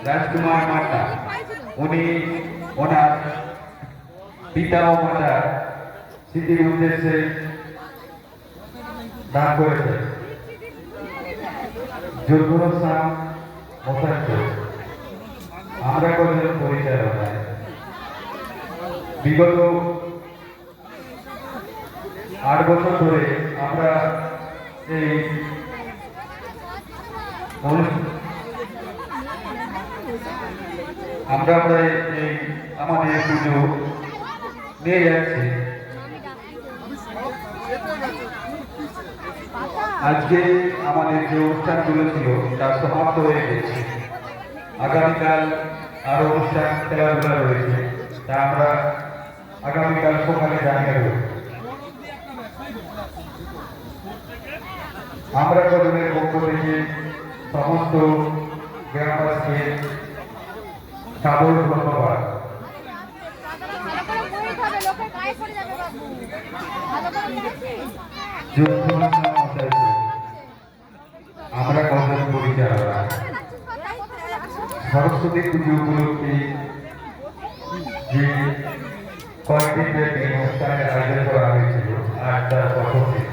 রাজকুমার মাতা উনি ওনার পিতা ও মাতার স্মৃতির উদ্দেশ্যে দান করেছে। দুর্গোৎসব মোসাজ্জ আমরা কজন পরিচালনা বিগত 8 বছর ধরে আমরা এই আমরা প্রায় এই আমাদের পুজো নিয়ে যাচ্ছি। আজকে আমাদের যে অনুষ্ঠানগুলো ছিল তা সমাপ্ত হয়ে গেছে। আগামীকাল আরো অনুষ্ঠান খেলাধুলা রয়েছে, তা আমরা আগামীকাল সকালে জানিয়ে দেব। আমরা কজনের পক্ষ থেকে সমস্ত গ্রামবাসীকে সাদর ধন্যবাদ। আমরা কজন পরিচালনা সরস্বতী পুজো উপলক্ষে যে কয়েকদিন ব্যাপী অনুষ্ঠানের আয়োজন করা হয়েছিল, আর তার পক্ষ থেকে